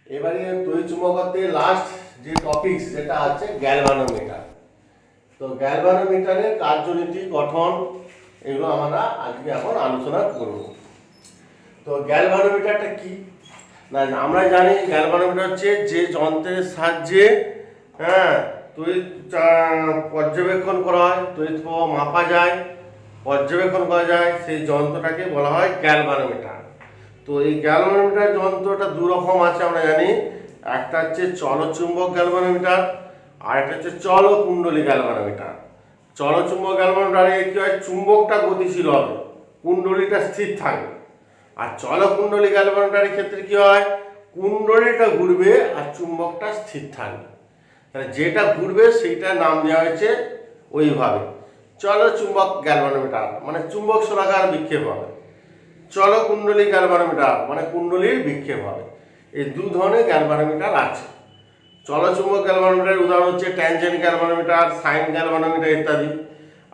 এবারে তড়িৎ চুম্বকত্বের লাস্ট যে টপিকস যেটা আছে গ্যালভানোমিটার। তো গ্যালভানোমিটারের কার্যনীতি গঠন এগুলো আমরা আজকে এখন আলোচনা করব। তো গ্যালভানোমিটারটা কি না, আমরা জানি গ্যালভানোমিটার হচ্ছে যে যন্ত্রের সাহায্যে তড়িৎ পর্যবেক্ষণ করা হয়, তড়িৎ প্রবাহ মাপা যায়, পর্যবেক্ষণ করা যায়, সেই যন্ত্রটাকে বলা হয় গ্যালভানোমিটার। তো এই গ্যালভানোমিটার যন্ত্রটা দু রকম আছে আমরা জানি, একটা হচ্ছে চলচুম্বক গ্যালভানোমিটার আর একটা হচ্ছে চলকুণ্ডলী গ্যালভানোমিটার। চলচুম্বক গ্যালভানোমিটারে কি হয়, চুম্বকটা গতিশীল হবে, কুণ্ডলীটা স্থির থাকবে। আর চলকুণ্ডলী গ্যালভানোমিটারের ক্ষেত্রে কি হয়, কুণ্ডলীটা ঘুরবে আর চুম্বকটা স্থির থাকবে। তাহলে যেটা ঘুরবে সেইটার নাম দেওয়া হয়েছে ওইভাবে চলচুম্বক গ্যালভানোমিটার, মানে চুম্বক শলাকার বিক্ষেপ হবে। চলকুণ্ডলী গ্যালভানোমিটার মানে কুণ্ডলীর বিক্ষেপ হবে। এই দু ধরনের গ্যালভানোমিটার আছে। চলচুম্বক গ্যালভানোমিটারের উদাহরণ হচ্ছে ট্যানজেন্ট গ্যালভানোমিটার, সাইন গ্যালভানোমিটার ইত্যাদি।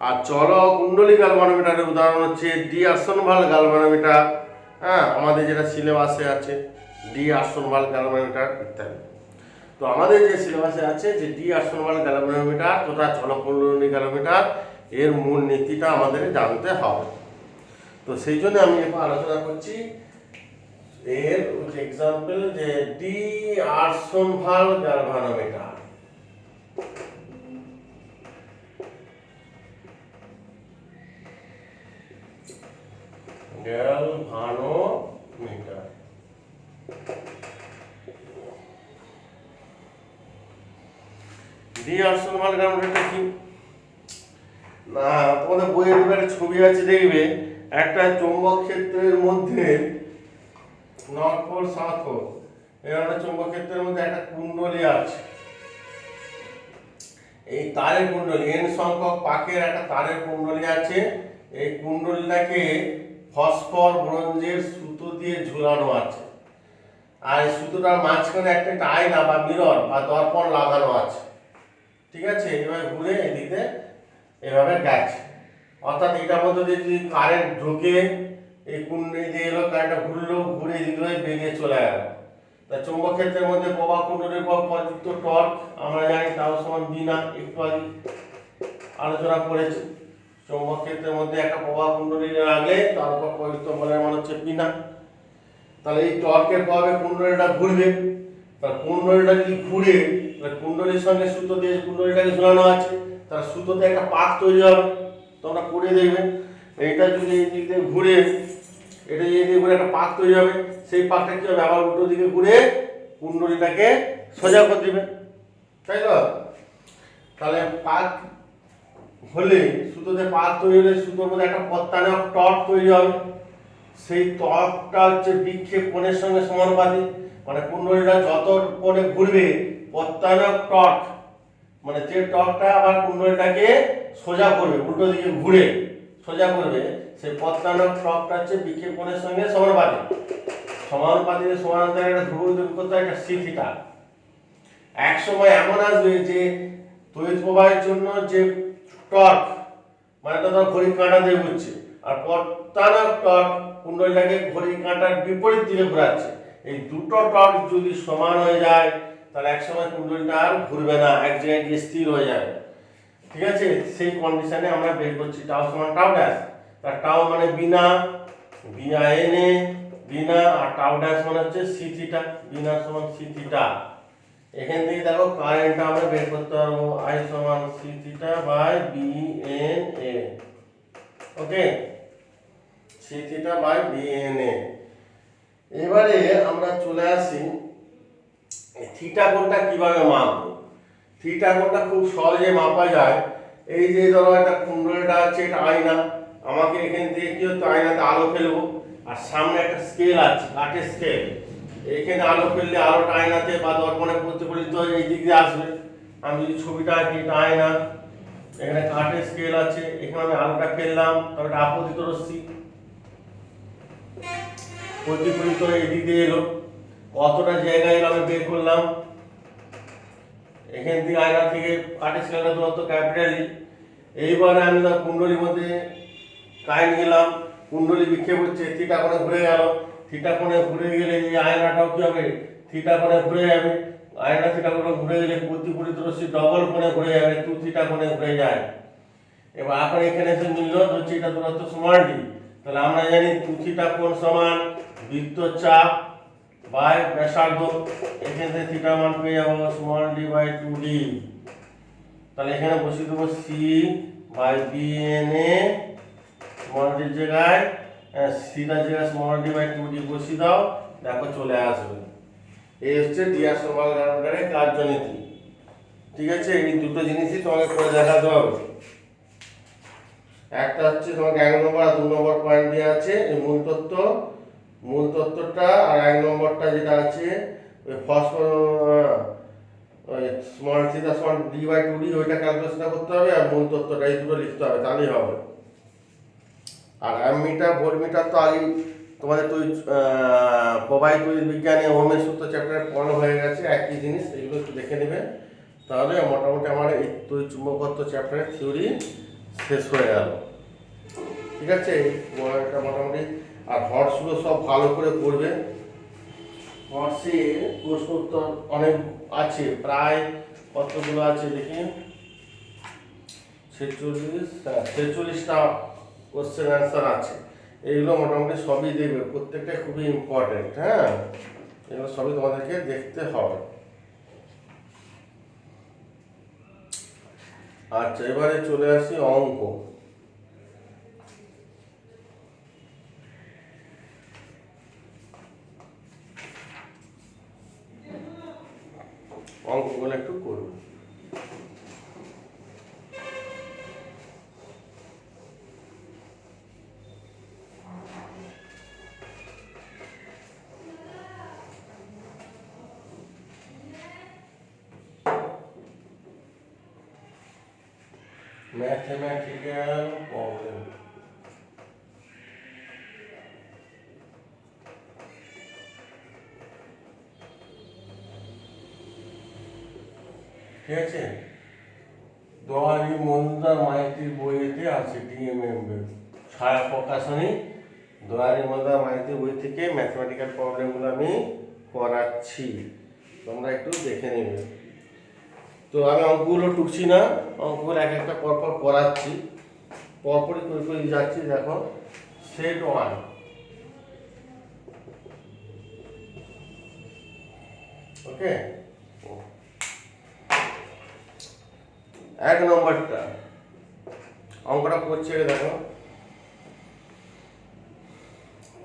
আর চলকুণ্ডলী গ্যালভানোমিটারের উদাহরণ হচ্ছে ডি আর্সনভাল গ্যালভানোমিটার, আমাদের যেটা সিলেবাসে আছে ডি আর্সনভাল গ্যালভানোমিটার ইত্যাদি। তো আমাদের যে সিলেবাসে আছে যে ডি আর্সনভাল গ্যালভানোমিটার তথা চলকুণ্ডলী গ্যালভানোমিটার, এর মূল নীতিটা আমাদের জানতে হবে। তো সেই জন্য আমি এবার আলোচনা করছি এর এক্সাম্পল যে d'Arsonval galvanometer. Galvanometer d'Arsonval galvanometer কি না, তোমাদের বইয়ের একটা ছবি আছে, দেখবে একটা চৌম্বক ক্ষেত্রের মধ্যে নর্থ পোল সাউথ পোল, এর চৌম্বক ক্ষেত্রের মধ্যে একটা কুণ্ডলী আছে। এই তারের কুণ্ডলী, এন সংখ্যক পাকের একটা তারের কুণ্ডলী আছে। এই কুণ্ডলীটাকে ফসফর ব্রোঞ্জের সুতো দিয়ে ঝুলানো আছে। আর এই সুতোটার মাঝখানে একটা আয়না বা মিরর বা দর্পণ লাগানো আছে। ঠিক আছে, এভাবে ঘুরে এদিকে এভাবে গেছে। অর্থাৎ এটার মধ্যে যদি কারেন্ট ঢুকে, এই কুণ্ডলী দিয়ে এলো, কারেন্টটা ঘুরলো, ঘুরে এদিকে বেরিয়ে চলে গেল। তা চৌম্বক ক্ষেত্রের মধ্যে প্রবাহ কুণ্ডলীর পর প্রযুক্ত টর্ক আমরা জানি তাও সমান বি না, একটু আগে আলোচনা করেছি। চৌম্বক ক্ষেত্রের মধ্যে একটা প্রবাহ কুণ্ডলী রাখলে তার উপর প্রযুক্ত বলের মান হচ্ছে বি না। তাহলে এই টর্কের প্রভাবে কুণ্ডলীটা ঘুরবে। তার কুণ্ডলীটা যদি ঘুরে, তাহলে কুণ্ডলীর সঙ্গে সুতো দিয়ে কুণ্ডলীটাকে ঝুলানো আছে, তার সুতোতে একটা পাক তৈরি হবে। তোমরা করে দেখবে, এইটা যদি এই দিক দিয়ে ঘুরে, এটা এই দিকে ঘুরে একটা পাক তৈরি হবে। সেই পাকটা কি হবে, আবার উল্টো দিকে ঘুরে কুণ্ডলীটাকে সোজা করে দিবে, তাই তো? তাহলে পাক হলে, সুতোতে পাক তৈরি হলে সুতোর মধ্যে একটা প্রত্যানক টর্ক তৈরি হবে। সেই টর্কটা হচ্ছে বিক্ষেপ কোণের সঙ্গে সমানুপাতিক। মানে কুণ্ডলীটা যত কোণে ঘুরবে, প্রত্যানক টর্ক মানে যে টর্কটা আবার কুণ্ডলীটাকে সোজা করবে, উল্টো দিকে ঘুরে সোজা করবে, সেই প্রত্যানক টর্কটা হচ্ছে বিক্ষেপ কোণের সঙ্গে সমানুপাতিক। সমানুপাতিকের সমান্তরালে একটা ধ্রুবক একটা সি থিটা। এক সময় এমন আসবে যে তড়িৎ প্রবাহের জন্য যে টর্ক, মানে তো ঘড়ির কাঁটা দিয়ে ঘুরছে, আর প্রত্যানক টর্ক কুণ্ডলীটাকে ঘড়ির কাঁটার বিপরীত দিকে ঘোরাচ্ছে। এই দুটো টর্ক যদি সমান হয়ে যায়, তাহলে এক সময় কুণ্ডলীটা আর ঘুরবে না, এক জায়গায় গিয়ে স্থির হয়ে যাবে। ঠিক আছে, সেই কন্ডিশনে আমরা বের করছি টাও সমান টাও ড্যাশ। তার টাও মানে বিনা, বিনা এন এ বিনা, আর টাও ড্যাশ মানে হচ্ছে সি থিটা, বিনা সমান সি থিটা। এখান থেকে দেখো কারেন্টটা আমরা বের করতে পারবো, আই সমান C theta by B N A. Okay, C theta by B N A. এবারে আমরা চলে আসি থিটা কোণটা কিভাবে মাপবো। থিটা কোণটা খুব সহজে মাপা যায়। এই যে ধরো একটা কুণ্ডলীটা আছে, এটা আয়না, আমাকে এখান থেকে কি হতো, আয়নাতে আলো ফেলবো, আর সামনে একটা স্কেল আছে, কাঠের স্কেল। এখানে আলো ফেললে আলোটা আয়নাতে বা দর্পণে প্রতিফলিত হয়ে এই দিক দিয়ে আসবে। আমি যদি ছবিটা আঁকি, এটা আয়না, এখানে কাঠের স্কেল আছে, এখানে আমি আলোটা ফেললাম, তবে এটা আপতিত রশ্মি প্রতিফলিত হয়ে এই দিক দিয়ে এলো। কতটা জায়গায় এলো আমি বের করলাম। এখান থেকে আয়না থেকে কাঠের স্কেলটা দূরত্ব ক্যাপিটালি। এইবারে আমি তার কুণ্ডলীর মধ্যে কারেন্ট গেলাম, কুণ্ডলী বিক্ষেপ হচ্ছে, থিটা কোণে ঘুরে গেল। থিটা কোণে ঘুরে গেলে এই আয়নাটাও কি হবে, থিটা কোণে ঘুরে যাবে, আয়না থিটা কোণে ঘুরে গেলে প্রতিফলিত রশ্মি ডবল কোণে ঘুরে যাবে, 2 থিটা কোণে ঘুরে যায়। এবার আপনার এখানে এসে মিলল হচ্ছে এটা দূরত্ব সমান d, তাহলে আমরা জানি 2 থিটা কোণ সমান বৃত্তচাপ বাই ব্যাসার্ধ, এখান থেকে থিটা মান পেয়ে যাবো স্মল d বাই 2d। তাহলে এখানে বসিয়ে দেবো c by b n A small d জায়গায় সিটার জায়গায় স্মল d বাই 2d বসিয়ে দাও, দেখো চলে আসবে। এই হচ্ছে ডিয়াস্ট্রোমাল গ্রাউন্ডারের কার্যনীতি। ঠিক আছে, এই দুটো জিনিসই তোমাকে করে দেখাতে হবে। একটা হচ্ছে তোমাকে 1 নম্বর আর 2 নম্বর পয়েন্ট দেওয়া আছে এই মূল তত্ত্বটা, আর 1 নম্বরটা যেটা আছে ওই ওই স্মল থিটা সমান d বাই 2d ওইটা ক্যালকুলেশন করতে হবে, আর মূল তত্ত্বটা এই দুটো লিখতে হবে, তাহলেই হবে। আর অ্যামমিটার ভোল্টমিটার তো আগেই তোমাদের তো প্রবাহিত বিজ্ঞানে ওহমের সূত্র চ্যাপ্টারে পড়ানো হয়ে গেছে, একই জিনিস, এগুলো একটু দেখে নেবে, তাহলে মোটামুটি আমার এই তড়িৎ চুম্বকত্ব চ্যাপ্টারের থিওরি শেষ হয়ে গেল। ঠিক আছে, এটা মোটামুটি। আর হর্সগুলো সব ভালো করে করবে, হর্সে প্রশ্ন উত্তর অনেক আছে, প্রায় কতগুলো আছে দেখি, 46টা কোশ্চেন অ্যান্সার আছে। এইগুলো মোটামুটি সবই দেখবে, প্রত্যেকটা খুবই ইম্পর্টেন্ট। হ্যাঁ, এগুলো সবই তোমাদেরকে দেখতে হবে। আচ্ছা, এবারে চলে আসি অঙ্ক। অঙ্কগুলো একটু করব। Mathematical problem. ঠিক আছে, দোয়ারি মজুমদার মাইতির বইতে আছে ডিএমএম ছায়া প্রকাশনী, দোয়ারি মজুমদার মাইতির বই থেকে ম্যাথমেটিক্যাল প্রবলেমগুলো আমি করাচ্ছি, তোমরা একটু দেখে নেবে। তো আমি অঙ্কগুলো টুকছি না, অঙ্কগুলো এক একটা পরপর করাচ্ছি, পরপরই করে করে যাচ্ছি। দেখো, সেট 1, ওকে। 1 নম্বরটা অঙ্কটা করছে, দেখো,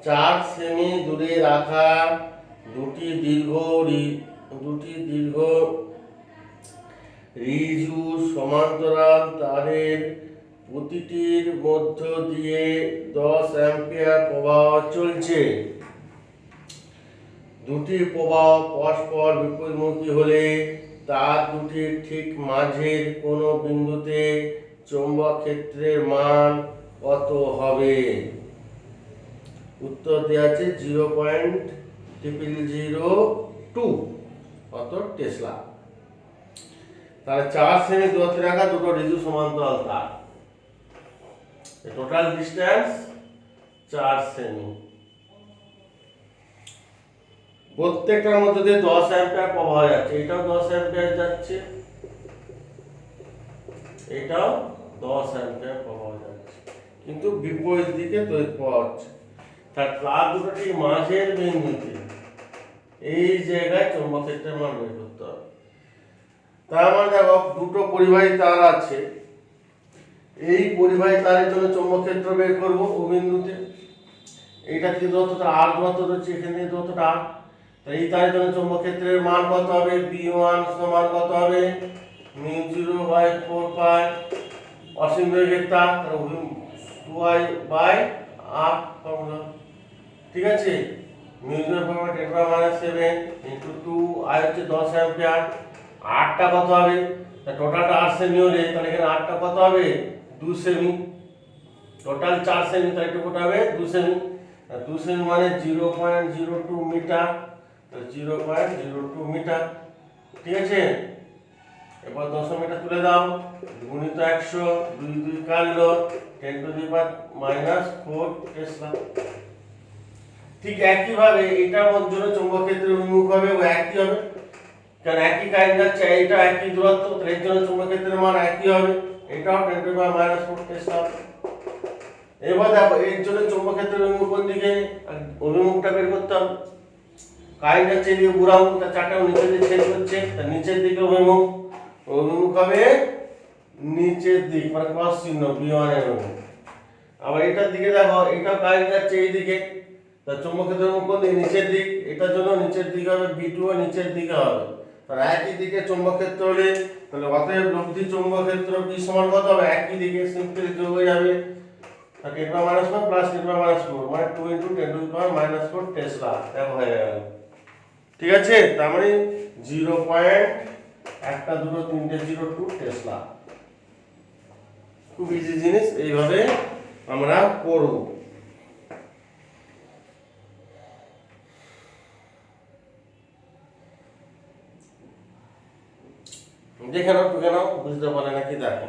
4 সেমি দূরে রাখা দুটি দীর্ঘ ঋজু সমান্তরাল তারের প্রতিটির মধ্য দিয়ে 10 অ্যাম্পিয়ার প্রবাহ চলছে। দুটি প্রবাহ পরস্পর বিপরীতমুখী হলে তার দুটির ঠিক মাঝের কোনো বিন্দুতে চৌম্বক ক্ষেত্রের মান কত হবে? উত্তর দেওয়া আছে 0.0002 কত টেসলা। তাহলে 4 সেমি দূরত্বে রাখা দুটো ঋজু সমান্তরাল তার, টোটাল ডিসটেন্স 4 সেমি, প্রত্যেকটার মধ্যে দিয়ে 10 অ্যাম্পিয়ার প্রবাহ যাচ্ছে, এটাও 10 অ্যাম্পিয়ার যাচ্ছে, এটাও 10 অ্যাম্পিয়ার প্রবাহ যাচ্ছে, কিন্তু বিপরীত দিকে তড়িৎ প্রবাহ হচ্ছে। তার দুটো ঠিক মাঝের বিন্দুতে এই জায়গায় চৌম্বক ক্ষেত্রের মান বের করতে হবে। তার মানে দেখো, দুটো পরিবাহী তার আছে, এই পরিবাহী তারের জন্য চৌম্বক ক্ষেত্র বের করব ও বিন্দুতে, এইটা থেকে দূরত্বটা r দূরত্ব হচ্ছে, এখান থেকে দূরত্বটা r, তাই এই তারের জন্য চৌম্বক ক্ষেত্রের মান কত হবে? b1 সমান কত হবে? μ0/4 পাই অসীম দৈর্ঘ্যের তার, 2i/r ফর্মুলা। ঠিক আছে, μ0/10⁻⁷ ইনটু 2i হচ্ছে 10 অ্যাম্পিয়ার, আরটা কত হবে? টোটালটা 8 সেমি হলে তাহলে এখানে আরটা কত হবে? 2 সেমি, টোটাল 4 সেমি, তাহলে এটা কত হবে? 2 সেমি। 2 সেমি মানে 0.02 মিটার, 0.02 মিটার। ঠিক আছে, এবার দশমিকটা তুলে দাও, গুণিত 100, 2 2 কাটলো, 10⁻⁻4 টেসলা। ঠিক একইভাবে এটার জন্য চৌম্বক ক্ষেত্রের অভিমুখ হবে ও একই হবে, কারণ একই কারেন্ট যাচ্ছে, এটা একই দূরত্ব, তাহলে এর জন্য চৌম্বক ক্ষেত্রের মান একই হবে, এটাও 10⁻⁻4 টেসলা। এবার দেখো এর জন্য চৌম্বক ক্ষেত্রের অভিমুখ কোন দিকে, অভিমুখটা বের করতে হবে। কারেন্ট যাচ্ছে এদিকে বুড়া মুখ, তার চারটা নিচের দিকে ছেদ করছে, তার নিচের দিকে অভিমুখ হবে নিচের দিক, মানে ক্রস চিহ্ন B1 এর অভিমুখ। আবার এটার দিকে দেখো, এটা কারেন্ট যাচ্ছে এইদিকে, তার চৌম্বক ক্ষেত্রের অভিমুখ কোন দিকে, নিচের দিক, এটার জন্য নিচের দিকে হবে, B2 ও নিচের দিকে হবে। তার একই দিকে চৌম্বক ক্ষেত্র হলে তাহলে অতএব লব্ধি চৌম্বক ক্ষেত্র B সমান কত হবে, একই দিকে সিম্পলি যোগ হয়ে যাবে, 10⁻⁻4 প্লাস 10⁻⁴ মানে 2 × 10⁻⁴ টেসলা। দেখো হয়ে গেল। ঠিক আছে, তার মানে 0.12302 টেসলা। খুব ইজি জিনিস, এইভাবে আমরা করব। দেখে নাও, টুকে নাও, বুঝতে পারে নাকি দেখো।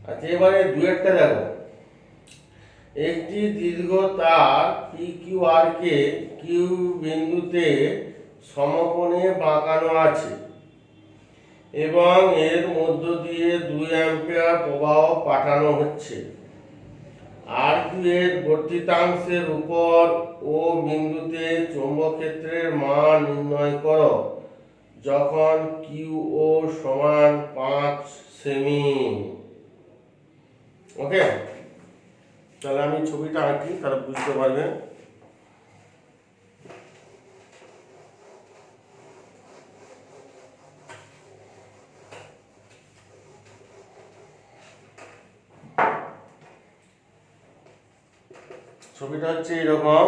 আচ্ছা, এবারে দুয়েরটা দেখো। একটি দীর্ঘ তার PQR কে কিউ বিন্দুতে সমকোণে বাঁকানো আছে এবং এর মধ্য দিয়ে 2 অ্যাম্পিয়ার প্রবাহ পাঠানো হচ্ছে। আর কিউ এর বর্ধিতাংশের উপর ও বিন্দুতে চৌম্বক ক্ষেত্রের মান নির্ণয় করো যখন QO সমান 5 সেমি। ওকে, তাহলে আমি ছবিটা আঁকি, তাহলে বুঝতে পারবেন। ছবিটা হচ্ছে এরকম,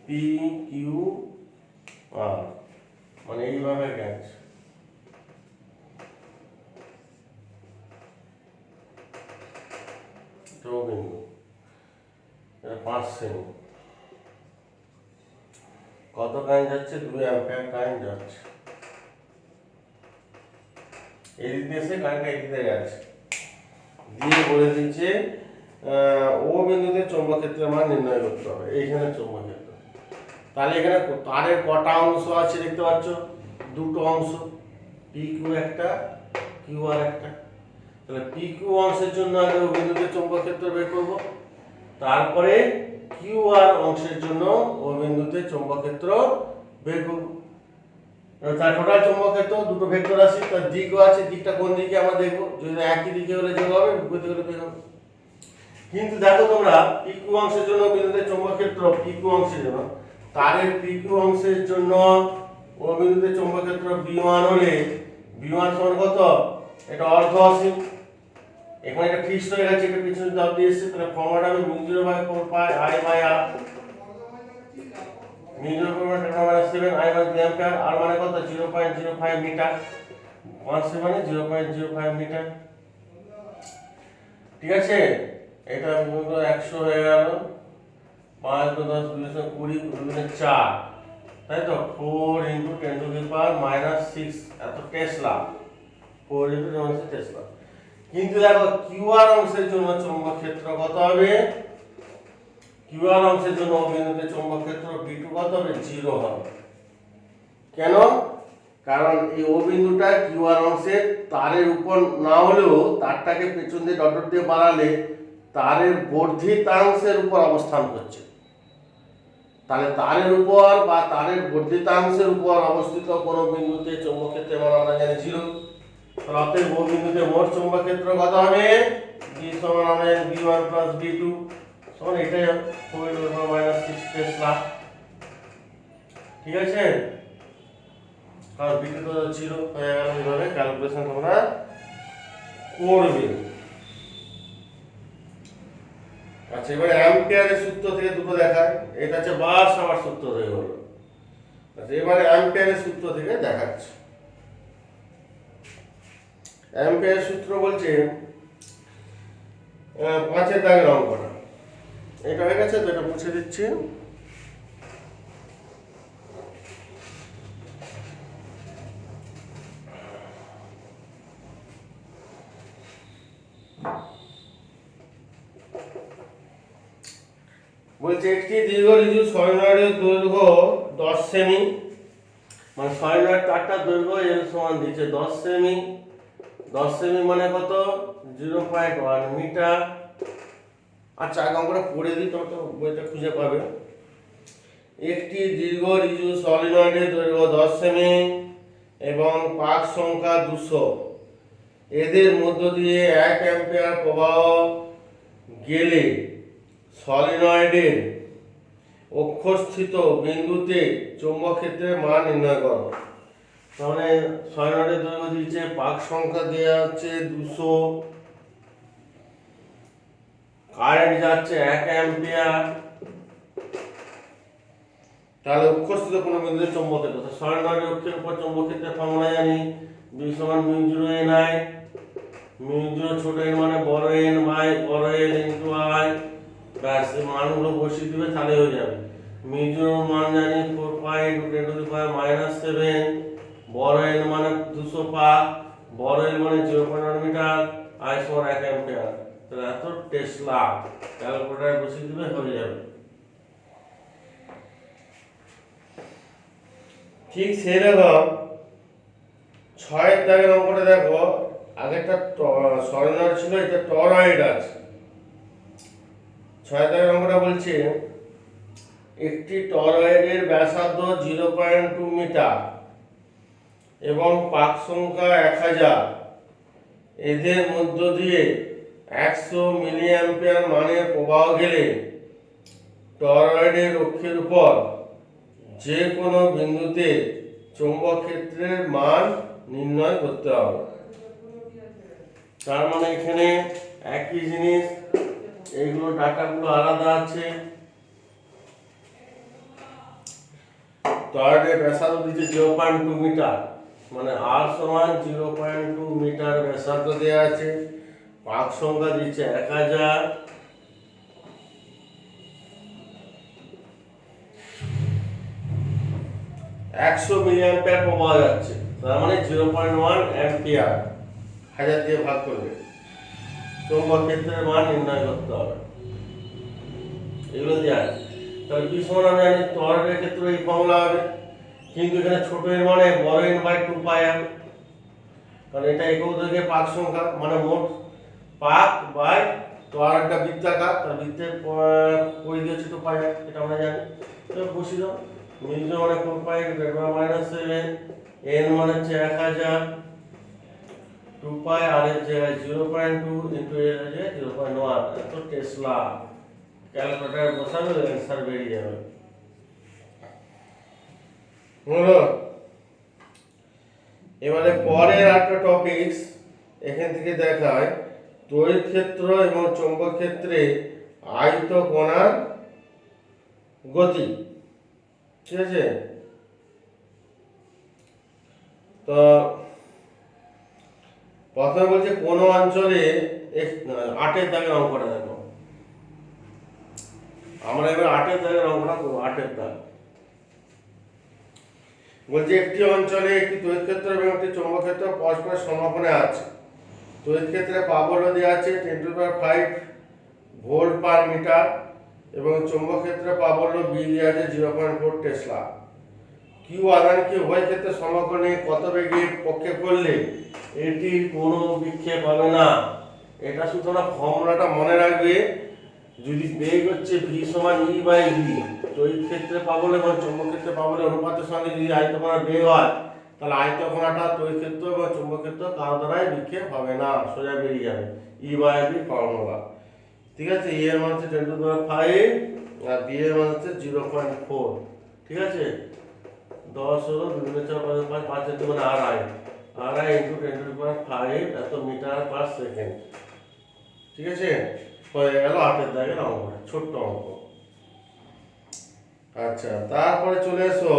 PQR মানে এইভাবে গেছে, তো বিন্দু 5 সেমি। কত কারেন্ট যাচ্ছে, 2 অ্যাম্পিয়ার কারেন্ট যাচ্ছে। এই দিকে এসে কারেন্টটা এদিকে যাচ্ছে, দিয়ে বলে দিচ্ছে ও বিন্দুতে চৌম্বক ক্ষেত্রের মান নির্ণয় করতে হবে। এইখানে চৌম্বক ক্ষেত্র, তাহলে এখানে তারের কটা অংশ আছে দেখতে পাচ্ছ, দুটো অংশ, PQ একটা, QR একটা। তাহলে PQ অংশের জন্য আগে ও বিন্দুতে চৌম্বক ক্ষেত্র বের করব, তারপরে QR অংশের জন্য ও বিন্দুতে চৌম্বক ক্ষেত্র বের করব। তার টোটাল চৌম্বক ক্ষেত্র দুটো ভেক্টর রাশি, তার দিকও আছে, দিকটা কোন দিকে আমরা দেখব, যদি একই দিকে হলে যোগ হবে, বিপরীত হলে বিয়োগ হবে। কিন্তু দেখো তোমরা, PQ অংশের জন্য বিন্দুতে চৌম্বক ক্ষেত্র, PQ অংশের জন্য তারের PQ অংশের জন্য ও বিন্দুতে চৌম্বক ক্ষেত্র B1 হলে B1 সমান কত, এটা অর্ধ অসীম। এখানে এটা ফিক্সড হয়ে গেছে, এটা পিছনে দাব দিয়ে এসেছে, তাহলে ফর্মুলাটা আমি μ0/4 পাই I/R। μ0/4 10⁻⁷ I/2 অ্যাম্পিয়ার, আর মানে কত, 0.05 মিটার, 5 মানে 0.05 মিটার। ঠিক আছে, এটা 100 হয়ে গেল, 5 × 10 2 20 2 4, তাই তো, 4 × 10⁻⁻6 এত টেসলা, 4 × 10⁻⁻6 টেসলা। কিন্তু দেখো QR অংশের জন্য চৌম্বক ক্ষেত্র কত হবে, QR অংশের জন্য বিন্দুতে চৌম্বক ক্ষেত্র B2 কত হবে, 0 হবে। কেন, কারণ এই ও বিন্দুটা QR অংশের তারের উপর না হলেও তারটাকে পেছন দিয়ে ডট ডট দিয়ে বাড়ালে তারের বর্ধিতাংশের উপর অবস্থান করছে। তাহলে তারের উপর বা তারের বর্ধিতাংশের উপর অবস্থিত কোনো বিন্দুতে চৌম্বক ক্ষেত্রের মান আমরা জানি 0। তাহলে অতএব ও বিন্দুতে মোট চৌম্বক ক্ষেত্র কত হবে, B সমান হবে B1 + B2 সমান এটাই হবে 4 × 10⁻⁶ টেসলা। ঠিক আছে, কারণ B2 তো 0 হয়ে গেল। এইভাবে ক্যালকুলেশন তোমরা করবে। আচ্ছা, এবারে অ্যাম্পিয়ারের সূত্র থেকে দুটো দেখায়, এটা হচ্ছে বারসামার সূত্র থেকে হলো। আচ্ছা, এবারে অ্যাম্পিয়ারের সূত্র থেকে দেখাচ্ছি। অ্যাম্পিয়ারের সূত্র বলছে 5-এর দাগের অঙ্কটা, এটা হয়ে গেছে তো, এটা মুছে দিচ্ছি। বলছে একটি দীর্ঘ ঋজু সলিনয়েডের দৈর্ঘ্য 10 সেমি, মানে সলিনয়েড তারটার দৈর্ঘ্য এল সমান দিচ্ছে 10 সেমি। 10 সেমি মানে কত? 0.1 মিটার। আচ্ছা আগে আমরা পড়ে দিই, তত বইটা খুঁজে পাবে। একটি দীর্ঘ ঋজু সলিনয়েডের দৈর্ঘ্য 10 সেমি এবং পাক সংখ্যা 200, এদের মধ্য দিয়ে 1 অ্যাম্পিয়ার প্রবাহ গেলে সলিনয়েডের অক্ষস্থিত বিন্দুতে চৌম্বক ক্ষেত্রের মান নির্ণয় করো। তাহলে সলিনয়েডের দৈর্ঘ্য দিচ্ছে, পাক সংখ্যা দেওয়া হচ্ছে 200, কারেন্ট যাচ্ছে 1 অ্যাম্পিয়ার। তাহলে অক্ষস্থিত কোনো বিন্দুতে চৌম্বক ক্ষেত্র, সলিনয়েডের অক্ষের উপর চৌম্বক ক্ষেত্রের ফর্মুলা জানি, B সমান μ0 Ni। μ0 ছোট n মানে বড় n বাই বড় L ইনটু I। ব্যাস এই মানগুলো বসিয়ে দিবে, তাহলে হয়ে যাবে। μ0 মান জানি 4 পাই ইনটু 10 টু দি পাওয়ার -7, বড় n মানে 200 পাক, বড় L মানে 0.1 মিটার, I সমান 1 অ্যাম্পিয়ার। তাহলে এত টেসলা, ক্যালকুলেটরে বসিয়ে দিবে, হয়ে যাবে। ঠিক সেরকম 6 দাগের অঙ্কটা দেখো। আগেরটা সলিনয়েড ছিল, এটা টরয়েড আছে। 6 দাগের অঙ্কটা বলছে একটি টরয়েডের ব্যাসার্ধ 0.2 মিটার এবং পাক সংখ্যা 1000, এদের মধ্য দিয়ে 100 মিলি অ্যাম্পিয়ার মানের প্রবাহ গেলে টরয়েডের অক্ষের উপর যে কোনো বিন্দুতে চৌম্বক ক্ষেত্রের মান নির্ণয় করতে হবে। তার মানে এখানে একই জিনিস, এইগুলো ডাটাগুলো আলাদা আছে। টরয়েডের ব্যাসার্ধ দিচ্ছে 0.2 মিটার, মানে R সমান 0.2 মিটার ব্যাসার্ধ দেওয়া আছে। পাক সংখ্যা দিচ্ছে 1000, একশো মিলি অ্যাম্পিয়ার প্রবাহ যাচ্ছে, তার মানে 0.1 অ্যাম্পিয়ার 1000 দিয়ে ভাগ করলে চৌম্বক ক্ষেত্রের মান নির্ণয় করতে হবে। এগুলো দেওয়া আছে। তাহলে কি সমান আমি জানি টরয়েডের ক্ষেত্রে এই ফর্মুলা হবে, কিন্তু এখানে ছোট এর মানে বড় n বাই 2 পাই হবে, কারণ এটা একক দৈর্ঘ্যের পাক সংখ্যা, মানে মোট পাক বাই টরয়েডটা বৃত্তাকার, তার বৃত্তের পরিধি হচ্ছে 2 পাই, এটা আমরা জানি। তো বসিয়ে দাও। μ0 মানে 4 পাই ইনটু 10⁻⁷, n মানে হচ্ছে 1000, 2 পাই আর এর জায়গায় 0.2 ইনটু এর জায়গায় 0.1, এত টেসলা। ক্যালকুলেটরে বসাবে, অ্যানসার বেরিয়ে যাবে। হলো। এবারে পরের একটা টপিকস এখান থেকে দেখায় তড়িৎ ক্ষেত্র এবং চৌম্বক ক্ষেত্রে আয়তকণার গতি। ঠিক আছে, তো প্রথমে বলছে কোন অঞ্চলে 8 দাগের অঙ্কটা দেখো। আমরা এবার 8 দাগের অঙ্কটা করব। 8 দাগ বলছে একটি অঞ্চলে একটি তড়িৎ ক্ষেত্র এবং একটি চৌম্বক ক্ষেত্র পরস্পর সমাপনে আছে। তড়িৎ ক্ষেত্রে পাবল দেওয়া আছে 10⁵ ভোল্ট পার মিটার এবং চৌম্বক ক্ষেত্রে পাবল বি দেওয়া আছে 0.4 টেসলা। কিউ আধানকে উভয় ক্ষেত্রে সমকোণে কত বেগে পক্ষে করলে এটি কোনো বিক্ষেপ হবে না। এটা সুতরাং ফর্মুলাটা মনে রাখবে। যদি বেগ হচ্ছে v সমান e বাই v, তড়িৎ ক্ষেত্রে পাবল এবং চৌম্বক ক্ষেত্রে পাবলের অনুপাতের সঙ্গে যদি আয়তকণার বেগ হয়, তাহলে আয়তকণাটা তড়িৎ ক্ষেত্র এবং চৌম্বক ক্ষেত্র কারো দ্বারাই বিক্ষেপ হবে না, সোজা বেরিয়ে যাবে। e by v formula. ঠিক আছে, e এর মান হচ্ছে 10⁵ আর b এর মান হচ্ছে 0.4। ঠিক আছে, 10 হলো 2 4 5 5 এর মানে আড়াই ইনটু 10⁵ এত মিটার পার সেকেন্ড। ঠিক আছে, হয়ে গেল 8 দাগের অঙ্ক, ছোট্ট অঙ্ক। আচ্ছা, তারপরে চলে এসো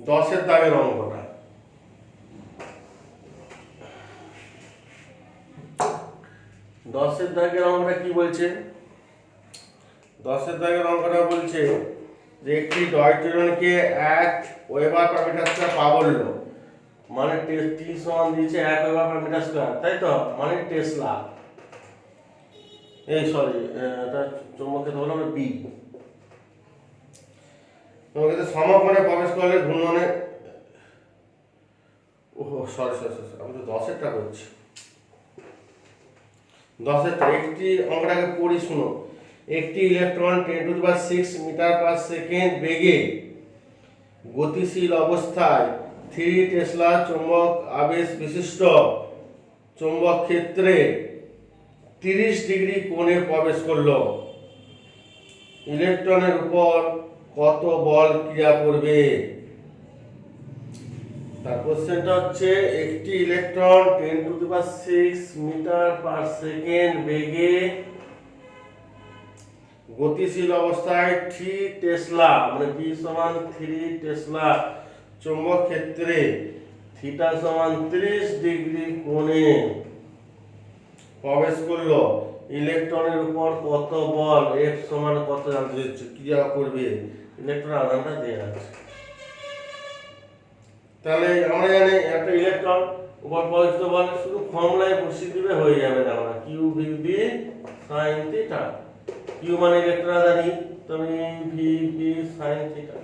10 দাগের অঙ্কটা। 10 দাগের অঙ্কটা কি বলছে? 10 দাগের অঙ্কটা বলছে যে একটি ডয়ট্রনকে 1 ওয়েবার পার মিটার স্কয়ার পাবল্য, মানে টি সমান দিয়েছে 1 ওয়েবার পার মিটার স্কয়ার, তাই তো, মানে টেসলা। এই সরি, এটা চৌম্বক ক্ষেত্র হলো বি। চৌম্বক ক্ষেত্রে সমকোণে প্রবেশ করলে ঘূর্ণনে সরি আমি তো 10-এরটা করছি। 10-এরটা একটি অঙ্কটাকে পড়ি শুনো। একটি ইলেকট্রন 10⁶ মিটার/সেকেন্ড বেগে গতিশীল অবস্থায় 3 টেসলা চৌম্বক আবেশ বিশিষ্ট চৌম্বক ক্ষেত্রে 30 ডিগ্রি কোণে প্রবেশ করলো। ইলেকট্রনের উপর কত বল ক্রিয়া করবে? তার কোশ্চেনটা হচ্ছে একটি ইলেকট্রন 10⁶ মিটার/সেকেন্ড বেগে গতিশীল অবস্থায় 3 টেসলা মানে b সমান 3 টেসলা চৌম্বক ক্ষেত্রে থিটা সমান 30 ডিগ্রি কোণে প্রবেশ করলো। ইলেকট্রনের উপর কত বল F সমান কত জানতে চাইছে, ক্রিয়া করবে? ইলেকট্রন আধানটা দেওয়া আছে। তাহলে আমরা জানি একটা ইলেকট্রন উপর প্রযুক্ত বল শুধু ফর্মুলায় বসিয়ে দিলে হয়ে যাবে। না আমরা Q V B sine theta, Q মানে ইলেকট্রন আধান, তবে V B sine theta,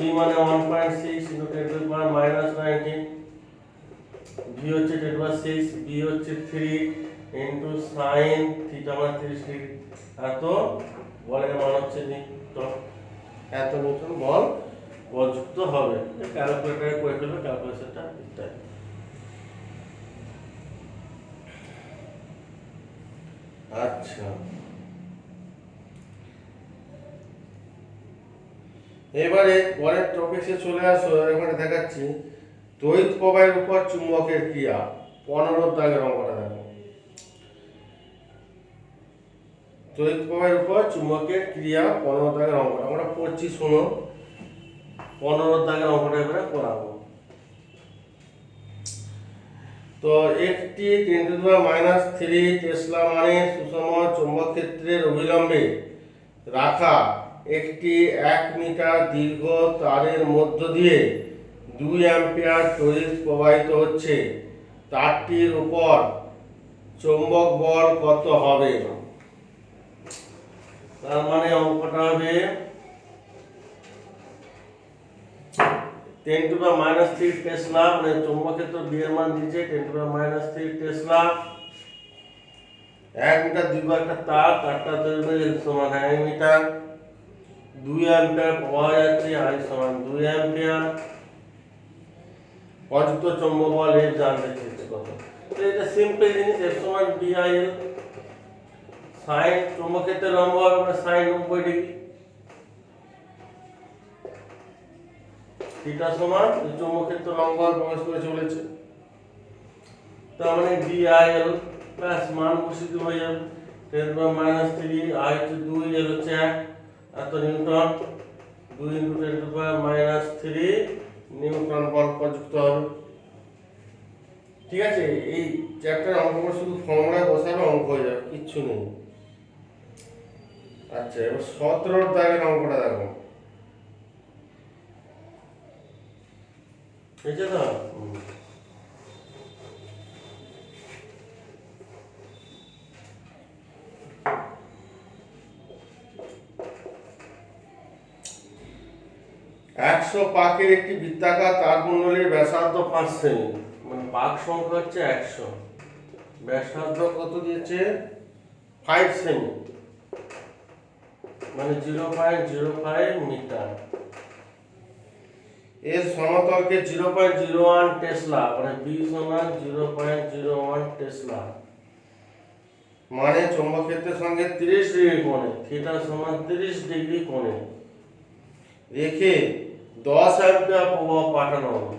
E মানে 1.6 × 10⁻⁻⁹, ভি হচ্ছে 10⁻⁶, বি হচ্ছে 3 × সাইন থিটা মানে 30 ডিগ্রি। এত বলের মান হচ্ছে নিউটন, এত নিউটন বল প্রযুক্ত হবে। ক্যালকুলেটরে করে ফেলবে, ক্যালকুলেশনটা ইত্যাদি। আচ্ছা, এবারে পরের টপিকে চলে আসো। এখানে দেখাচ্ছি তড়িৎ প্রবাহের উপর চুম্বকের ক্রিয়া। 15 দাগের অঙ্কটা দেখো। তড়িৎ প্রবাহের উপর চুম্বকের ক্রিয়া 15 দাগের অঙ্কটা আমরা পড়ছি শোনো। 15 দাগের অঙ্কটা এবারে করাবো। তো একটি 10⁻³ টেসলা মানে সুষম চৌম্বক ক্ষেত্রের অবিলম্বে রাখা একটি 1 মিটার দীর্ঘ তারের মধ্য দিয়ে 2 অ্যাম্পিয়ার তড়িৎ প্রবাহিত হচ্ছে। তারটির উপর চৌম্বক বল কত হবে? তার মানে অঙ্কটা হবে 10⁻³ টেসলা মানে চৌম্বক ক্ষেত্র বি এর মান দিয়েছে 10⁻³ টেসলা, 1 মিটার দীর্ঘ একটা তার, তারটা দৈর্ঘ্য সমান 1 মিটার, 2 অ্যাম্পিয়ার পাওয়া যাচ্ছে, I সমান 2 অ্যাম্পিয়ার। প্রযুক্ত চৌম্বক বল F জানতে চেয়েছে কত। তো এটা সিম্পল জিনিস, F সমান BIL। সাইন চৌম্বক ক্ষেত্রের লম্ব হবে sin 90 ডিগ্রি, থিটা সমান চৌম্বক ক্ষেত্র লম্ব প্রবেশ করে চলেছে, তার মানে BIL প্লাস মান বসিয়ে দিতে হয়ে যাবে 10⁻³ I হচ্ছে 2, L হচ্ছে 1, এত নিউটন, 2 × 10⁻³ নিউটন বল প্রযুক্ত হবে। ঠিক আছে, এই চ্যাপ্টার অঙ্কগুলো শুধু ফর্মুলা বসাবে, অঙ্ক হয়ে যাবে, কিচ্ছু নেই। আচ্ছা, এবার 17 দাগের অঙ্কটা দেখো। ঠিক আছে তো? একশো পাকের একটি বৃত্তাকার তারকুণ্ডলীর ব্যাসার্ধ 5 সেমি, মানে পাক সংখ্যা হচ্ছে 100, ব্যাসার্ধ কত দিয়েছে 5 সেমি মানে 0.05 মিটার। এর সমতলকে 0.01 টেসলা মানে b সমান 0.01 টেসলা মানে চৌম্বক ক্ষেত্রের সঙ্গে 30 ডিগ্রি কোণে, থিটা সমান 30 ডিগ্রি কোণে রেখে 10 অ্যাম্পিয়ার প্রবাহ পাঠানো হবে।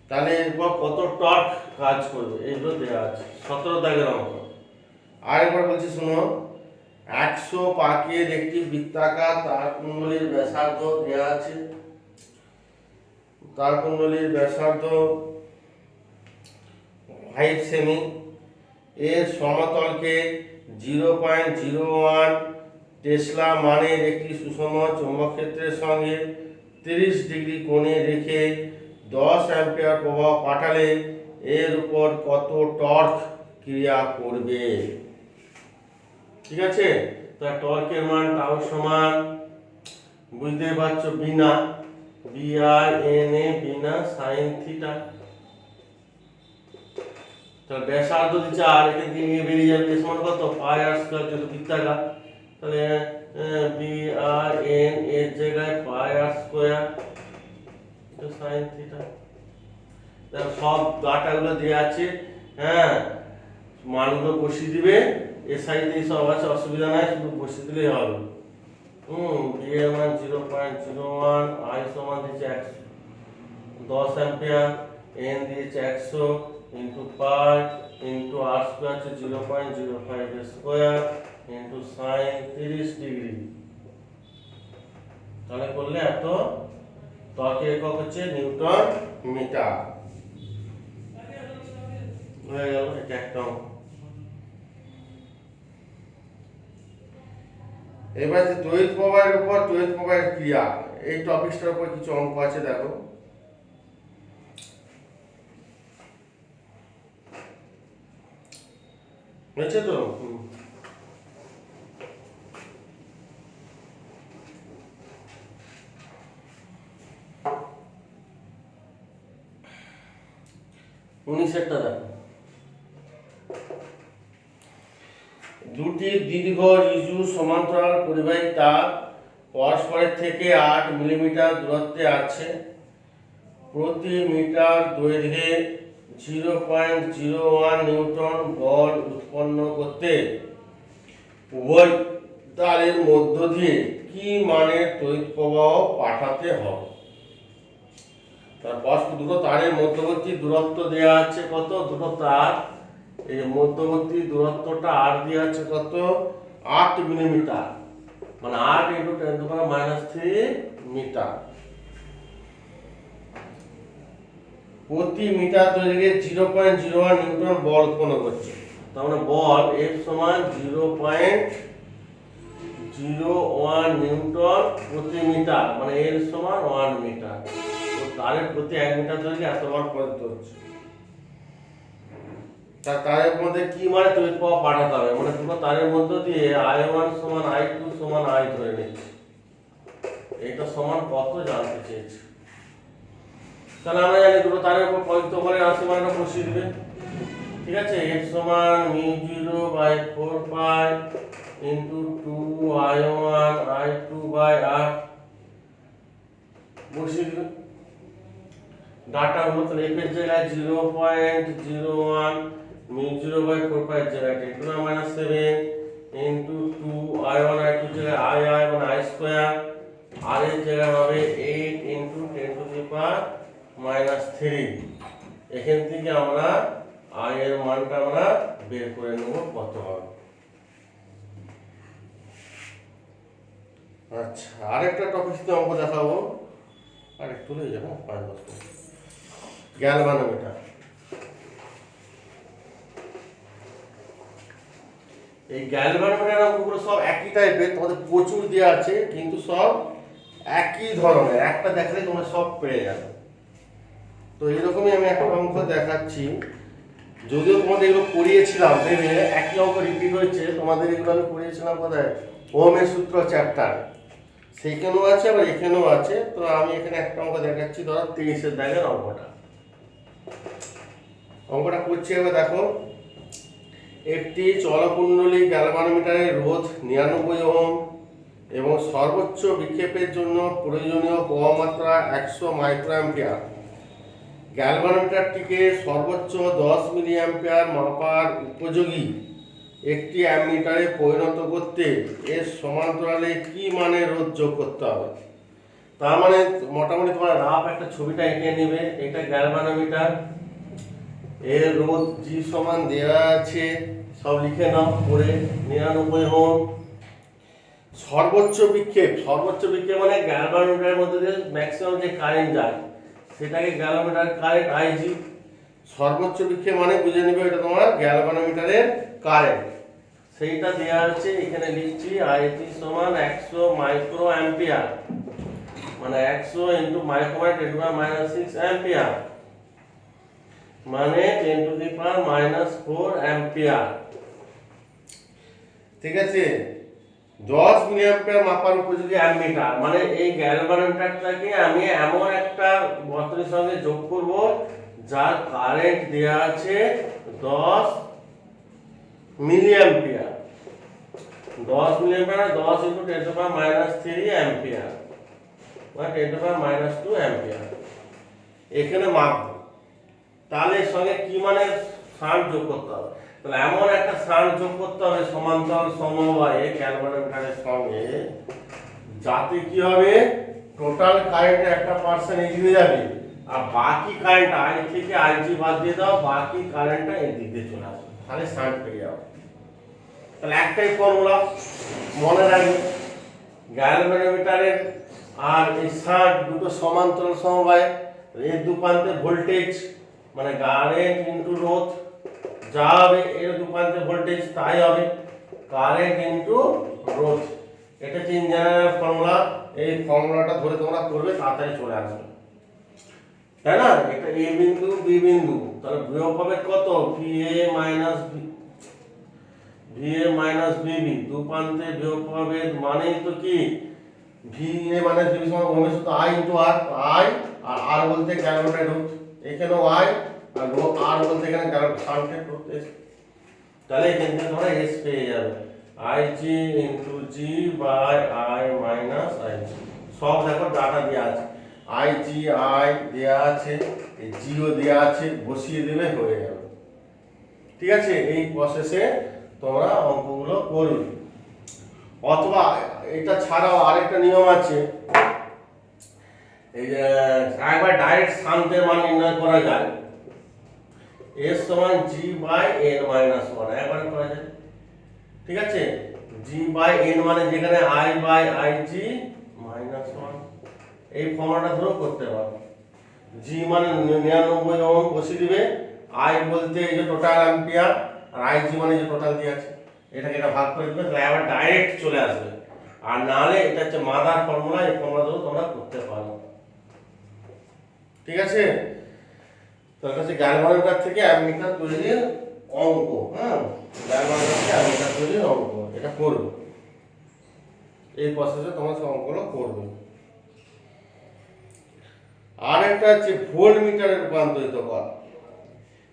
তাহলে এরপর কত টর্ক কাজ করবে এইগুলো দেওয়া আছে 17 দাগের অঙ্ক। আরেকবার বলছি শুনো, 100 পাকের একটি বৃত্তাকার তারকুণ্ডলীর ব্যাসার্ধ দেওয়া আছে। তারকুণ্ডলীর ব্যাসার্ধ 5 সেমি, এর সমতলকে 0.01 টেসলা মানের একটি সুষম চৌম্বক ক্ষেত্রের সঙ্গে 30 ডিগ্রি কোণে রেখে 10 অ্যাম্পিয়ার প্রবাহ পাঠালে এর উপর কত টর্ক ক্রিয়া করবে? ঠিক আছে, তা টর্কের মান টাও সমান বুঝতে পারছো বিনা BINA বিনা সাইন থিটা। তাহলে ব্যাসার্ধ দিচ্ছে আর এখান থেকে বেরিয়ে যাবে সমান কত পাই আর স্কয়ার যেহেতু বৃত্তাকার, তাহলে BRN এর জায়গায় পাই আর স্কয়ার সাইন থিটা। দেখো সব ডাটাগুলো দেওয়া আছে, হ্যাঁ মানগুলো বসিয়ে দিবে, এর সাইডে সব আছে, অসুবিধা নাই, শুধু বসিয়ে দিলেই হবে। বি এর মান 0.01, আই সমান দিয়েছে 10 অ্যাম্পিয়ার, এন দিয়েছে 100 ইনটু পাই ইনটু আর স্কয়ার হচ্ছে 0.05 স্কয়ার ইনটু সাইন 30 ডিগ্রি। তাহলে করলে এত ত্বকের একক হচ্ছে নিউটন মিটার হয়ে গেল। এটা একটা এবার যে তড়িৎ প্রবাহের উপর তড়িৎ প্রবাহের ক্রিয়া, এই টপিকটার উপর কিছু অঙ্ক আছে দেখো। বুঝছো তো? উনিশেরটা দেখো, দুটি দীর্ঘ ঋজু সমান্তরাল পরিবাহী তার পরস্পরের থেকে 8 মিলিমিটার দূরত্বে আছে। প্রতি মিটার দৈর্ঘ্যে 0.01 নিউটন বল উৎপন্ন করতে উভয় তারের মধ্য দিয়ে কি মানের তড়িৎ প্রবাহ পাঠাতে হবে। তারপর দুটো তারের মধ্যবর্তী দূরত্ব দেওয়া আছে কত, দুটো তার এই মধ্যবর্তী দূরত্বটা আর দেওয়া আছে কত 8 মিলিমিটার, মানে 8 × 10⁻³ মিটার। প্রতি মিটার দৈর্ঘ্যে 0.01 নিউটন বল উৎপন্ন করছে। তার মানে বল F সমান 0.01 নিউটন প্রতি মিটার, মানে L সমান 1 মিটার। তো তারের প্রতি 1 মিটার দৈর্ঘ্যে এত বার প্রদত্ত হচ্ছে। তারের মধ্যে কি মানে তড়িৎ প্রবাহ পাঠাতে হবে, মানে দুটো তারের মধ্য দিয়ে I1 সমান I2 সমান I ধরে নিচ্ছি। এটা সমান কত জানতে চেয়েছি। তাহলে আমরা জানি দুটো তারের উপর প্রযুক্ত করে রাশি মানটা বসিয়ে দিবে। ঠিক আছে, F সমান μ0/4 পাই ইনটু 2I1 I2/r বসিয়ে দিবে। ডাটা হলো তাহলে F এর জায়গায় 0.01 μ0/4 পাই জায়গায় 10⁻⁷ ইনটু 2I1 I2 জায়গায় I মানে I স্কয়ার, আর এর জায়গায় হবে 8 ইনটু 10⁻³ এখান থেকে আমরা I এর মানটা আমরা বের করে নেব কত হবে। আচ্ছা, আরেকটা টপিকে অঙ্ক দেখাবো, আরেকটু লয়ে যাবো 5-10 মিনিট। গ্যালভানোমিটার। এই গ্যালভানোমিটার অঙ্কগুলো সব একই টাইপের, তোমাদের প্রচুর দেওয়া আছে কিন্তু সব একই ধরনের, একটা দেখলে তোমরা সব পেয়ে যাবে। তো এরকমই আমি একটা অঙ্ক দেখাচ্ছি, যদিও তোমাদের এগুলো পড়িয়েছিলাম, দেখবে একই অঙ্ক রিপিট হয়েছে। তোমাদের এগুলো আমি পড়িয়েছিলাম কোথায়, ওহমের সূত্র চ্যাপ্টার, সেইখানেও আছে আবার এখানেও আছে। তো আমি এখানে একটা অঙ্ক দেখাচ্ছি, ধরো 23-এর দাগের অঙ্কটা করছি। এবার দেখো, একটি চলকুণ্ডলী গ্যালভানোমিটারের রোধ 99 ওহম এবং সর্বোচ্চ বিক্ষেপের জন্য প্রয়োজনীয় প্রবাহমাত্রা 100 মাইক্রোঅ্যাম্পিয়ার। গ্যালভানোমিটারটিকে সর্বোচ্চ 10 মিলিঅ্যাম্পিয়ার মাপার উপযোগী একটি অ্যামিটারে পরিণত করতে এর সমান্তরালে কি মানের রোধ যোগ করতে হবে। তার মানে মোটামুটি তোমরা রাফ একটা ছবিটা এঁকে নেবে। এটা গ্যালভানোমিটার, এর রোধ G সমান দেওয়া আছে, সব লিখে নাও পরে 99 ওহম। সর্বোচ্চ বিক্ষেপ মানে গ্যালভানোমিটারের মধ্যে দিয়ে ম্যাক্সিমাম যে কারেন্ট যায় সেটাকে গ্যালভানোমিটার কারেন্ট IG। সর্বোচ্চ বিক্ষেপ মানে বুঝে নিবে এটা তোমার গ্যালভানোমিটারের কারেন্ট, সেইটা দেওয়া আছে। এখানে লিখছি IG সমান 100 মাইক্রো অ্যাম্পিয়ার, মানে 100 ইনটু মাইক্রোমাইট 10⁻⁶ অ্যাম্পিয়ার, মানে 10⁻⁴ অ্যাম্পিয়ার। ঠিক আছে, 10 মিলিঅ্যাম্পিয়ার মাপার উপযোগী অ্যামিটার, মানে এই গ্যালভানোমিটারটাকে আমি এমন একটা বর্তনীর সঙ্গে যোগ করব যার কারেন্ট দেয়া আছে 10 মিলিঅ্যাম্পিয়ার। 10 মিলিঅ্যাম্পিয়ার 10 × 10⁻³ অ্যাম্পিয়ার বা 10⁻² অ্যাম্পিয়ার এখানে মাপব। তাহলে এর সঙ্গে কি মানে শান্ট যোগ করতে হবে, তাহলে এমন একটা শান্ট যোগ করতে হবে সমান্তরাল সমবায়ে গ্যালভানোমিটারের সঙ্গে, যাতে কি হবে টোটাল কারেন্টের 1% এগিয়ে যাবে আর বাকি কারেন্ট আই থেকে আইজি বাদ দিয়ে দাও, বাকি কারেন্টটা এই দিক দিয়ে চলে আসবে, তাহলে শান্ট পেয়ে যাবে। তাহলে একটাই ফর্মুলা মনে রাখবে, গ্যালভানোমিটারের আর এই শান্ট দুটো সমান্তরাল সমবায়, এর দুপ্রান্তে ভোল্টেজ মানে কারেন্ট ইনটু রোধ যা হবে এর দুপ্রান্তে ভোল্টেজ তাই হবে কারেন্ট ইনটু রোধ। এটা হচ্ছে ইন জেনারেল ফর্মুলা। এই ফর্মুলাটা ধরে তোমরা করবে, তাড়াতাড়ি চলে আসবে, তাই না? এটা এ বিন্দু বি বিন্দু, তাহলে বিয়োগ হবে কত VA মাইনাস বিবি, দুপ্রান্তে বিয়োগ হবে মানে তো কি VA মাইনাস বিবি সমান ওমের সূত্র I ইনটু R, I আর R বলতে গ্যালভানোমিটারের রোধ, এখানে I আর R বলতে এখানে শান্টের রোধ, তাহলে এখান থেকে তোমরা S পেয়ে যাবে IG into G by I minus IG। সব দেখো ডাটা দেওয়া আছে, IG I দেওয়া আছে, এই G ও দেওয়া আছে, বসিয়ে দেবে হয়ে যাবে। ঠিক আছে, এই প্রসেসে তোমরা অঙ্কগুলো করবে। অথবা এটা ছাড়াও আরেকটা নিয়ম আছে, এই যে একবার ডাইরেক্ট শান্তের মান নির্ণয় করা যায়, S সমান G বাই N মাইনাস 1 একবার করা যায়। ঠিক আছে, G বাই N মানে যেখানে I বাই IG মাইনাস 1, এই ফর্মুলাটা ধরেও করতে পারো। G মানে 99 ওহম বসিয়ে দিবে, I বলতে এই যে টোটাল অ্যাম্পিয়ার আর IG মানে যে টোটাল দিয়ে আছে, এটাকে এটা ভাগ করে দিবে, তাহলে আবার ডাইরেক্ট চলে আসবে। আর নালে এটা হচ্ছে মাদার ফর্মুলা, এই ফর্মুলা ধরেও তোমরা করতে পারো। ঠিক আছে, তার কাছে গ্যালভানোমিটার থেকে অ্যামিটার তৈরির অঙ্ক, হ্যাঁ গ্যালভানোমিটার থেকে অ্যামিটার তৈরির অঙ্ক এটা করবে, এই প্রসেসে তোমরা সব অঙ্কগুলো করবে। আর একটা হচ্ছে ভোল্টমিটারে রূপান্তরিত করা।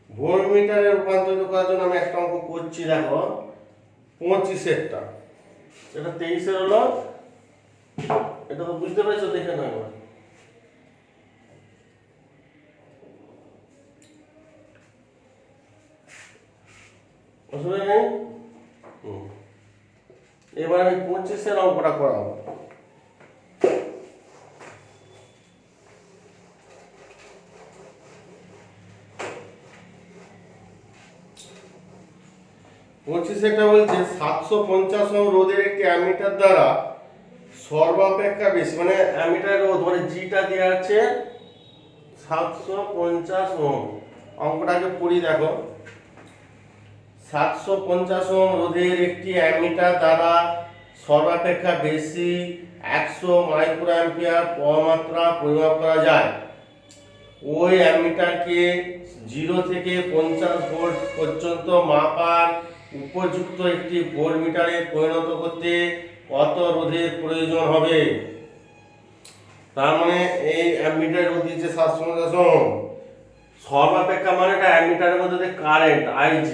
ভোল্টমিটারে রূপান্তরিত করার জন্য আমি একটা অঙ্ক করছি, দেখো 25-এরটা, এটা 23-এর হলো, এটা তো বুঝতে পেরেছো, দেখে নাও একবার। অসুবিধা নেই, এবার আমি 25-এর অঙ্কটা করাবো। এটা বলছে 750 ওহম রোধের একটি অ্যামিটার দ্বারা সর্বাপেক্ষা বেশি, মানে অ্যামিটারের রোধ মানে জিটা দেওয়া আছে 750 ওহম। অঙ্কটাকে পড়ি দেখো, 750 ওহম রোধের একটি অ্যামিটার দ্বারা সর্বাপেক্ষা বেশি 100 মাইক্রোঅ্যাম্পিয়ার প্রবাহমাত্রা পরিমাপ করা যায়। ওই অ্যামিটারকে 0 থেকে 50 ভোল্ট পর্যন্ত মাপার উপযুক্ত একটি ভোল্টমিটারে পরিণত করতে কত রোধের প্রয়োজন হবে? তার মানে এই অ্যামিটারের রোধ দিচ্ছে 750 ওহম, সর্বাপেক্ষা মানে এটা অ্যামিটারের মধ্যে current IG,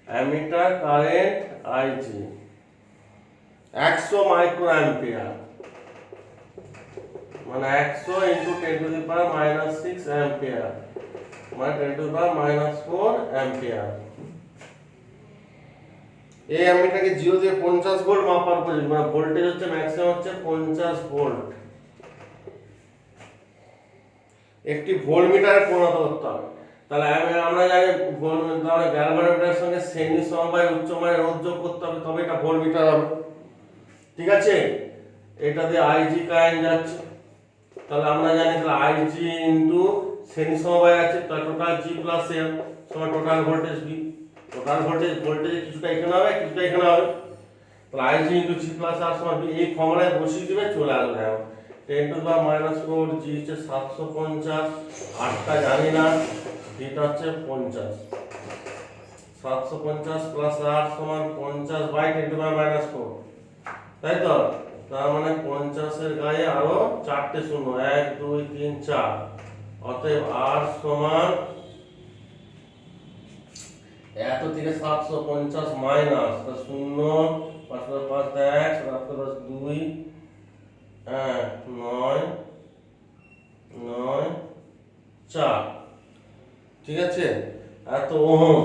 ammeter current IG 100 microampere, মানে 100 × 10⁻⁻6 অ্যাম্পিয়ার, মানে 10⁻⁻4 অ্যাম্পিয়ার। এই অ্যামিটারকে 0 থেকে 50 ভোল্ট মাপার উপযোগী, মানে ভোল্টেজ হচ্ছে ম্যাক্সিমাম হচ্ছে 50 ভোল্ট, একটি ভোল্টমিটারে পরিণত করতে হবে। তাহলে আমরা জানি তাহলে গ্যালভানোমিটারের সঙ্গে শ্রেণী সমবায় উচ্চ মানের রোধ যোগ করতে হবে, তবে এটা ভোল্টমিটার হবে। ঠিক আছে, এটা দিয়ে IG কারেন্ট যাচ্ছে, তাহলে আমরা জানি তাহলে IG ইনটু শ্রেণী সমবায় আছে, তাহলে টোটাল G প্লাস M সমান total voltage V। Total voltage কিছুটা এখানে হবে, কিছুটা এখানে হবে, তাহলে IG into G plus R সমান V। এই ফর্মুলায় বসিয়ে দিবে, চলে আসবে 10⁻⁻4, G হচ্ছে 750, Rটা জানি না, Vটা হচ্ছে 50, 750 প্লাস 8 সমান 50 বাই 10⁻⁻4, তাই তো? তার মানে 50 এর গায়ে আরো 4টে শূন্য, 1 2 3 4, অতএব r সমান এত থেকে 750 মাইনাস 0 5 5 1 7 2 9 9 4, ঠিক আছে? এত ওহম,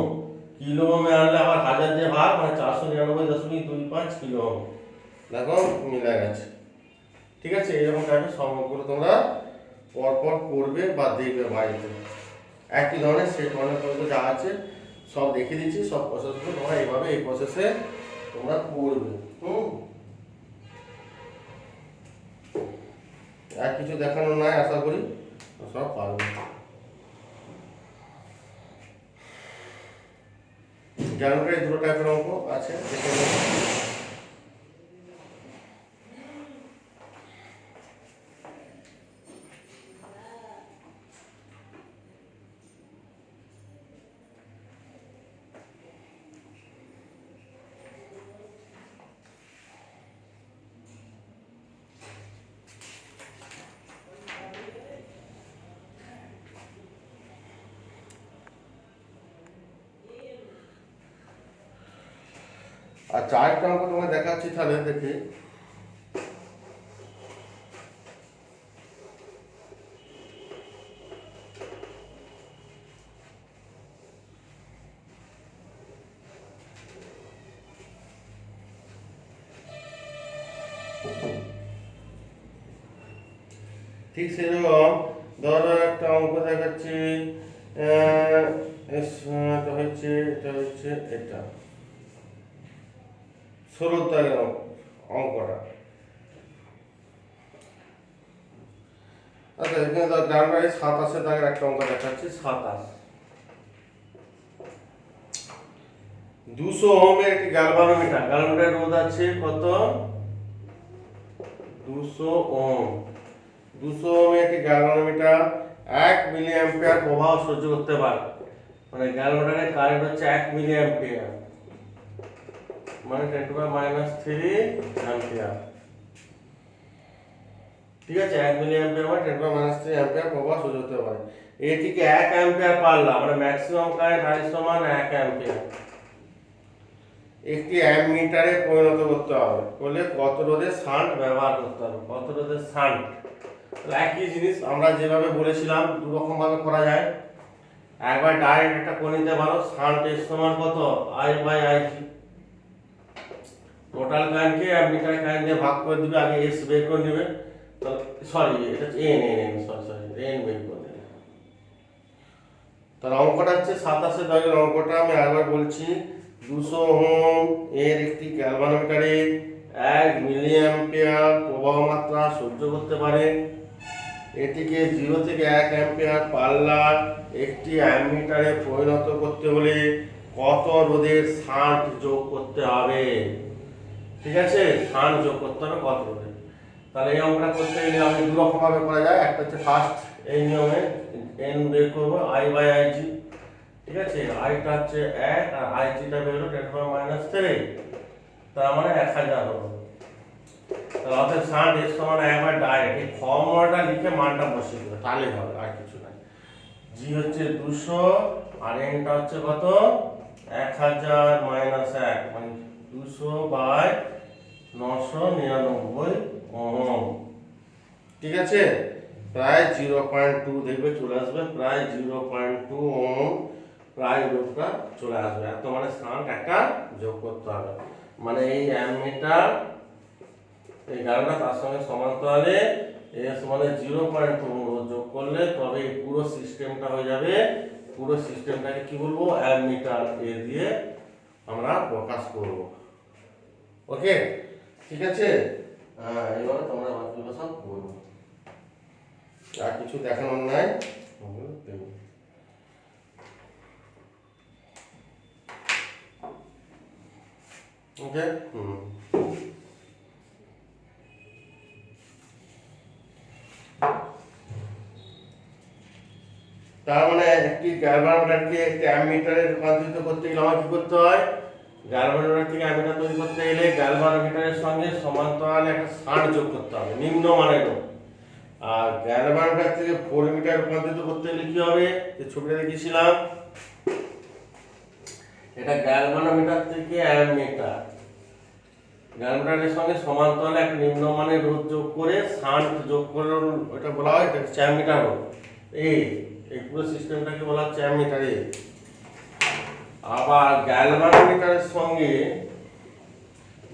কিলো ওহমে আনলে আবার 1000 দিয়ে ভাগ, মানে 499.25 কিলো ওহম। দেখো মিলে গেছে, ঠিক আছে? এরকম টাইপের সমগুলো তোমরা পরপর করবে বা দেখবে বাড়িতে। একই ধরনের সেই ধরনের পদ্ধতি যা আছে সব দেখিয়ে দিচ্ছি, সব প্রসেসগুলো তোমরা এইভাবে এই প্রসেসে তোমরা করবে। আর কিছু দেখানোর নাই, আশা করি সব পারবে। জ্যামিতির দুটো টাইপের অঙ্ক আছে, দেখে নিন। আচ্ছা, আরেকটা অঙ্ক তোমাকে দেখাচ্ছি, তাহলে দেখি। ঠিক সেরকম ধরো একটা অঙ্ক দেখাচ্ছি, এটা হচ্ছে এটা 16 তারিখের অঙ্কটা। আচ্ছা, এখানে ধর জানুয়ারি 27 তারিখের একটা অঙ্ক দেখাচ্ছি, 27। 200 ওহমের একটি গ্যালভানোমিটার, গ্যালভানোমিটার রোধ আছে কত? 200 ওহম। 200 ওহমের একটি গ্যালভানোমিটার 1 মিলি অ্যাম্পিয়ার প্রবাহ সহ্য করতে পারে, মানে গ্যালভানোমিটারের কারেন্ট হচ্ছে 1 মিলি অ্যাম্পিয়ার, মানে 10⁻³ অ্যাম্পিয়ার, ঠিক আছে? 1 মিলি অ্যাম্পিয়ার মানে 10⁻³ অ্যাম্পিয়ার প্রবাহ সহ্য করতে পারে। এটিকে 1 অ্যাম্পিয়ার পারলাম, মানে ম্যাক্সিমাম কারেন্ট I সমান 1 অ্যাম্পিয়ার। একটি অ্যামমিটারে পরিণত করতে হবে, বলে কত রোধের শান্ট ব্যবহার করতে হবে, কত রোধের শান্ট। একই জিনিস আমরা যেভাবে বলেছিলাম দু রকম ভাবে করা যায়। একবার ডাইরেক্ট একটা করে নিতে পারো, শান্ট এর সমান কত? I/IC। টোটাল কারেন্টকে অ্যামমিটার কারেন্ট দিয়ে ভাগ করে দিবে, আগে S বের করে নেবে, সরি এটা হচ্ছে N বের করে নেবে। তাহলে অঙ্কটা হচ্ছে 27 দাগের অঙ্কটা আমি আরেকবার বলছি। 200 ওহম এর একটি গ্যালভানোমিটারে 1 মিলি অ্যাম্পিয়ার প্রবাহ মাত্রা সহ্য করতে পারে। এটিকে 0 থেকে 1 অ্যাম্পিয়ার পাল্লা একটি অ্যামমিটারে পরিণত করতে হলে কত রোধের শান্ট যোগ করতে হবে? ঠিক আছে, শান্ট যোগ করতে হবে কত রোধের। তাহলে এই অঙ্কটা করতে গেলে আমি দু রকম ভাবে করা যায়। একটা হচ্ছে ফার্স্ট এই নিয়মে n বের করব I/IC, ঠিক আছে? আইটা হচ্ছে 1 আর IC-টা বের হলো 10⁻³ তার মানে 1000 হলো। তাহলে অতএব শান্ট এর সমান একবার ডাইরেক্ট এই ফর্মুলাটা লিখে মানটা বসিয়ে দেবে, তাহলেই হবে, আর কিছু নাই। G হচ্ছে 200 আর n-টা হচ্ছে কত? 1000 - 1 মানে 200/999 ওহম, ঠিক আছে? প্রায় 0.2 দেখবে চলে আসবে, প্রায় 0.2 ওহম প্রায় রোধটা চলে আসবে। এত মানে শান্ট একটা যোগ করতে হবে, মানে এই অ্যামমিটার এই গাড়িটা তার সঙ্গে সমান্তরালে এস মানে 0.2 যোগ করলে তবে এই পুরো সিস্টেমটা হয়ে যাবে। পুরো সিস্টেমটাকে কি বলবো? অ্যামমিটার এ দিয়ে আমরা প্রকাশ করব। ওকে, ঠিক আছে? এবারে তোমরা বাকিগুলো সব করবো, আর কিছু দেখানোর নাই। ওকে, তার মানে একটি গ্যালভানোমিটারকে একটি অ্যামিটারে রূপান্তরিত করতে গেলে আমার কি করতে হয়, গ্যালভানোমিটার থেকে অ্যামিটার তৈরি করতে গেলে গ্যালভানোমিটারের সঙ্গে সমান্তরালে একটা ষাঁট যোগ করতে হবে নিম্নমানের। আর গ্যালভানোমিটার থেকে ভোল্টমিটার রূপান্তরিত করতে গেলে কি হবে, যে ছবিটা দেখিয়েছিলাম, এটা গ্যালভানোমিটার থেকে অ্যামিটার, গ্যালভানোমিটারের সঙ্গে সমান্তরালে একটা নিম্নমানের রোধ যোগ করে ষাঁট যোগ করে ওটা বলা হয়, এটা হচ্ছে অ্যামিটার রোধ। এই পুরো সিস্টেমটাকে বলা হচ্ছে অ্যামিটার। আবার গ্যালভানোমিটারের সঙ্গে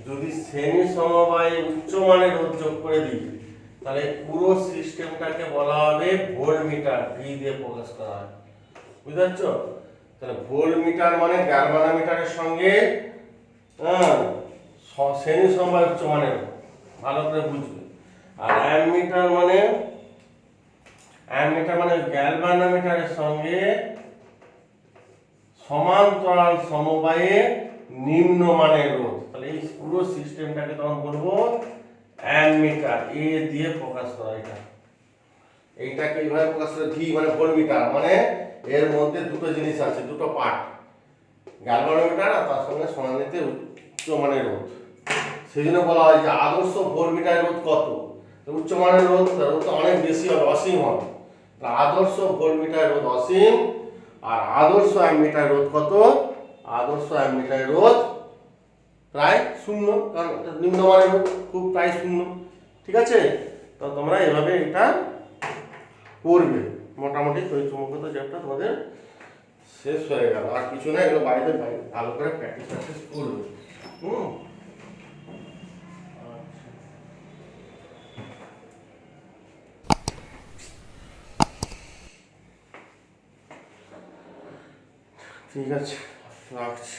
যদি শ্রেণী সমবায়ে উচ্চমানের রোধ যোগ করে দিই তাহলে পুরো সিস্টেমটাকে বলা হবে ভোল্টমিটার, ভি দিয়ে প্রকাশ করা হয়। বুঝতে পারছো? তাহলে ভোল্টমিটার মানে গ্যালভানোমিটারের সঙ্গে শ্রেণী সমবায় উচ্চমানের, ভালো করে বুঝবে। আর অ্যামিটার মানে গ্যালভানোমিটারের সঙ্গে সমান্তরাল সমবায়ে নিম্নমানের রোধ। তাহলে এই পুরো সিস্টেমটাকে তখন বলবো অ্যামিটার, এ দিয়ে প্রকাশ করা। এইটাকে এইভাবে প্রকাশ করে, ভি মানে ভোল্টমিটার, মানে এর মধ্যে দুটো জিনিস আছে, দুটো পার্ট, গ্যালভানোমিটার আর তার সঙ্গে সমানুপাতিক উচ্চমানের রোধ। সেই জন্য বলা হয় যে আদর্শ ভোল্টমিটার রোধ কত, উচ্চমানের রোধ তো অনেক বেশি হবে, অসীম হবে। আদর্শ ভোল্টমিটার রোধ অসীম, আর আদর্শ অ্যামিটার রোধ কত, আদর্শ অ্যামিটার রোধ প্রায় শূন্য, কারণ এটা নিম্নমানের রোধ, খুব প্রায় শূন্য। ঠিক আছে? তো তোমরা এভাবে এটা করবে। মোটামুটি তড়িৎচুম্বকত্ব চ্যাপ্টার তোমাদের শেষ হয়ে গেল। আর কিছু না, এগুলো বাড়িতে ভালো করে প্র্যাকটিস করবে। ঠিক আছে, রাখছি।